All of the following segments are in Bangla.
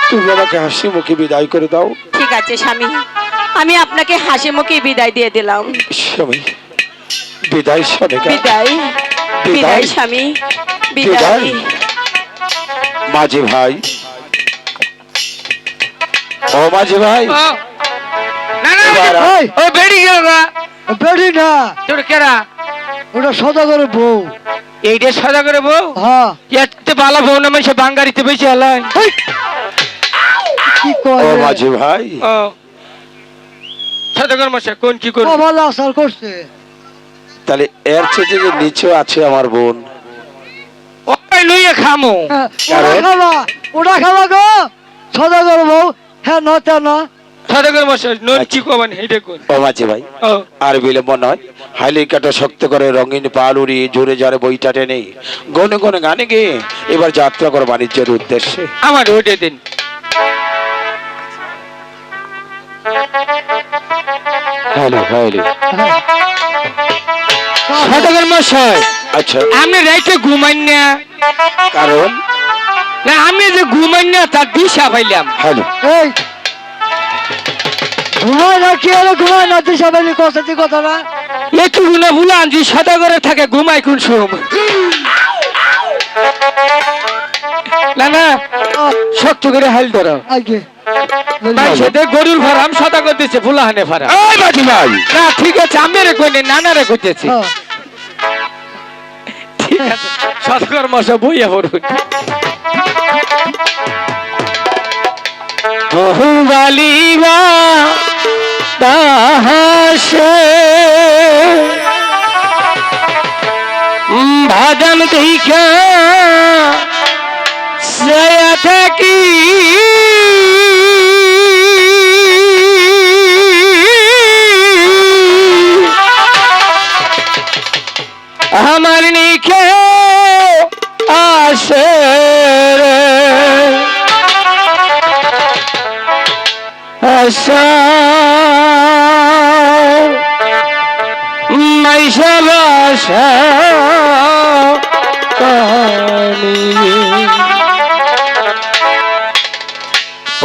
তুমি আমাকে হাসি মুখে বিদায় করে দাও। ঠিক আছে স্বামী, আমি আপনাকে হাসি মুখে বিদায় দিয়ে দিলাম। স্বামী বিদায়, সনেকা বিদায়, বিদায় স্বামী, বিদায়। মাঝি ভাই, ও মাঝি ভাই, না না ও বেড়ি গেল না, বেড়ি না, তোর কেরা ওটা সদাগরের বউ। এইটা সাদা করে বউ? হ্যাঁ। এতে বালা বউ না, মানুষ বাঙ্গারিতে বেশি হালায়। কি কয় ও মাঝি ভাই, ও সদাগর মশাই কোন কি করবে? ভালো আসার করছে। তাহলে এর চেয়ে যে নিচে আছে আমার বোন, ওই লইয়ে খামো। ওটা খাবা গো সদাগর বউ। হ্যাঁ নটা না সদাগর মশাই নন কি কবেন হেডে কোন? ও মাঝি ভাই, ও আর বিলম্ব নয়, হাইলি কাটা শক্ত করে রঙিন পাল উড়িয়ে জোরে জোরে বইটা টেনে গনে গনে গানে গিয়ে এবার যাত্রা করো বাণিজ্যের উদ্দেশ্যে। আমার ওইটা দিন। হ্যালো হ্যালো, সদাগর মশাই আচ্ছা আমি রাইতে ঘুমাই না, কারণ না আমি যে ঘুমাই না তার দিশা পাইলাম। হ্যালো, এই ঘুমায় না, কি হলো ঘুমায় না? দিশা পাইলি কষাতি কথা না। একটু গুনা বুলান যে সদাগরে থাকে ঘুমাই কোন সোম। না না শক্ত করে হাল ধরো। আগে সাথে গরুর ফার্ম সদাগর দিচ্ছে ফুলাহানে ফার্ম। এই মাঝি ভাই, না ঠিক আছে আমি রে কইনি নানারে কইতেছি। ঠিক আছে সদাগর মশা বইয়া পড়ুন। বালিবা তাহাসে ভাদম দেখা সয়া থাকি আমার নিখে আসে আশা মাইশা বাসা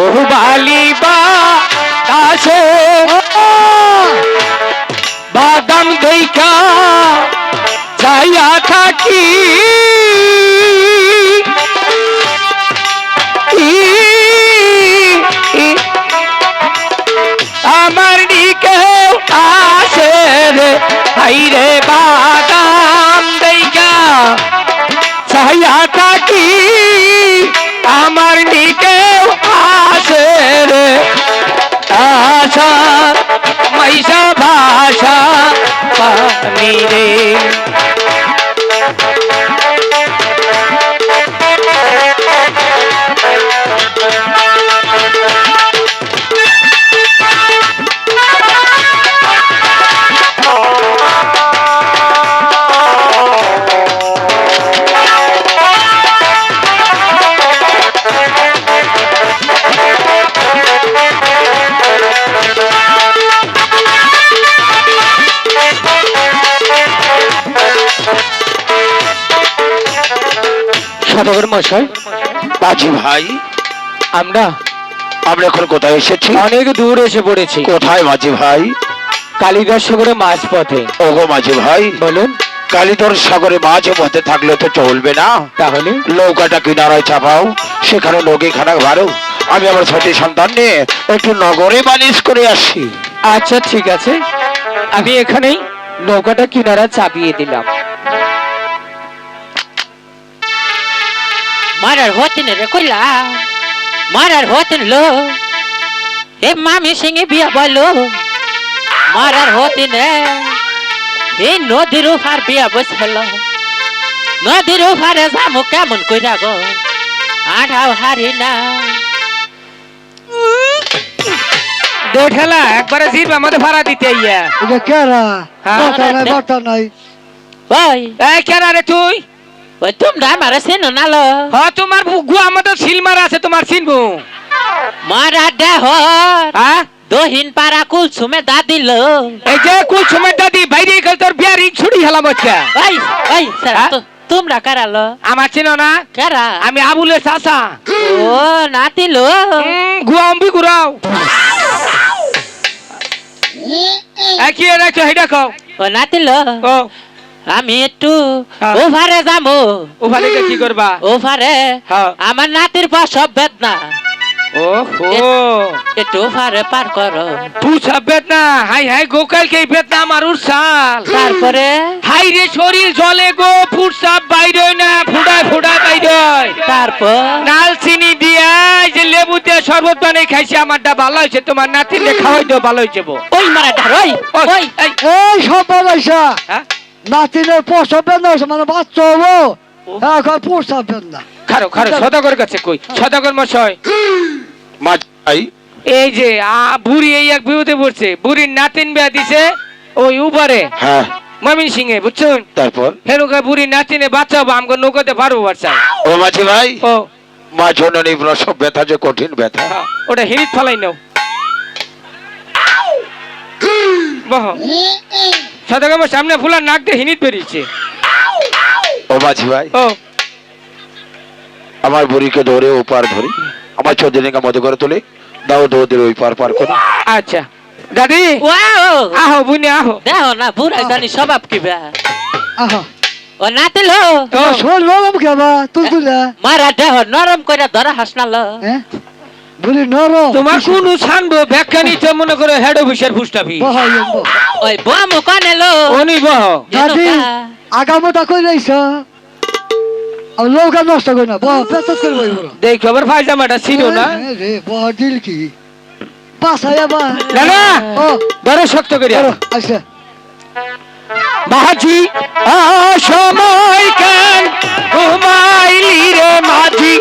ও বালিবা কাছে বাদাম দেখা যাইয়া থাকি আমার দিকে আসে রে হাইরে বাদাম দেখা ছায়া থাকি আমার দিকে আসে রে আশা মাইশা ভাষা পানি রে। সদাগর মশাই, মাঝি ভাই, আমরা আমরা এখন কোথায় এসেছি? অনেক দূর এসে পড়েছি। কোথায় মাঝি ভাই? কালিদাস সাগরে মাঝ পথে। ওগো মাঝি ভাই, বলুন। কালিদর সাগরে মাঝে মধ্যে থাকলে তো চলবে না, তাহলে নৌকাটা কিনারায় চাপাও, সেখানে নৌকি খানা ভাড়ো, আমি আমার ছোট সন্তান নিয়ে একটু নগরে বালিশ করে আসি। আচ্ছা ঠিক আছে, আমি এখানেই নৌকাটা কিনারা চাপিয়ে দিলাম। মারার হতেন রে কইলা, মারার হতেন লো এ মামি সিংহে বিয়া বলো, মারার হতেন রে এই নদীর উপার বিয়া বসল, নদীর উপারে যাবো কেমন কইরা গো আঠাও হারি না। দে ঠেলা একবারে জিপ আমাদের ভাড়া দিতে ইয়া। এটা কেরা? হ্যাঁ। বাতা নাই, বাতা নাই। ওই এই কেনা রে তুই? ওই তোমরা মারা চেনো না লো? হ্যাঁ তোমার গু আমাদের সিলমার আছে, তোমার চিনবো। মারা দেহ হ্যাঁ দহিন পাড়া কুলসুমে দাদি লো। এই যে কুলসুমের দাদি বাইরে গেল, তোর বিয়ার রিং ছুড়ি হেলাম হচ্ছে। ওই ওই স্যার হ্যাঁ? তো তোমরা কারালো আমার চিনো না কারা আমি আবুলের চাচা ও নাতি লো গুয়াম্বি ঘুরাও কি রাখছো হেডা খাও ও নাতি লো ও আমি একটু হ্যাঁ। ওভারে যাবো ওখানে গিয়ে কি করবা ওভারে হ্যাঁ। আমার নাতির পা সব বেদনা ওহো একটু ওভারে পার করো তুই সব বেদনা হাই হাই গোকাল কে বেদনা আমার উড়সাল তারপরে হাই রে শরীর জলে গো ফুটসাপ বাইরে না ফুডায় ফুডায় বাইরে তারপর নাল চিনি দিয়া এই যে লেবু দিয়ে শরবত বানাই খাইছি আমারটা ভালো হয়েছে তোমার নাতিনে খাওয়াই দিও ভালো হয়েছে বো। ওই মারাটা ওই ওই এই, এই সব বানাইছা হ্যাঁ? নাতিনের প্রসবের না হয়েছে মানে বাচ্চা হবো এখন প্রসবের না খারো খারো সদাগর কাছে কই সদাগর মশাই মাঝি ভাই এই যে বুড়ি এই এক বিপদে পড়ছে বুড়ির নাতিন বিয়া দিছে ওই উপরে হ্যাঁ মমিন সিং এ বুঝছেন তারপর হেনুকা বুড়ি নাতিনে বাচ্চা হবো আমাকে নৌকাতে পারবো বাচ্চা ও মাঝি ভাই ও মা জননী প্রসব ব্যথা যে কঠিন ব্যথা হ্যাঁ, ওটা হিরিত ফলাই নাও বহ সদাগর আমার সামনে ফুলার নাক দিয়ে হিনিত বেরিয়েছে ও মাঝি ভাই ও আমার বুড়িকে ধরে ও পার ধরে আমার চোদ্দিনকে মতো করে তুলে দাও দৌদের ওই পার পার করে আচ্ছা দাদি ওয়াও আহো বুনি আহো দেখো না বুড়া জানি স্বভাব কি বে আহা ও নাতি লো ও শোন নরম কেবা তুই তুলে মারা দেহ নরম করে ধরা হাসনালো হ্যাঁ বলি নরম তোমার কোন ছানবো ব্যাখ্যা নিতে মনে করে হেড অফিসার ফুস্টাফি বহাই ওই বামু কানে লো উনি বহ দাদি আগামটা কই লাইছ আর লোক নষ্ট কই না বহ পেছত করে বই বড় দেখ খবর পায়জামাটা ছিল না রে বহ দিল কি পাছায়া বা না না ও বড় শক্ত করিয়া আচ্ছা মাঝি সময় কেন ঘুমাইলি রে মাঝি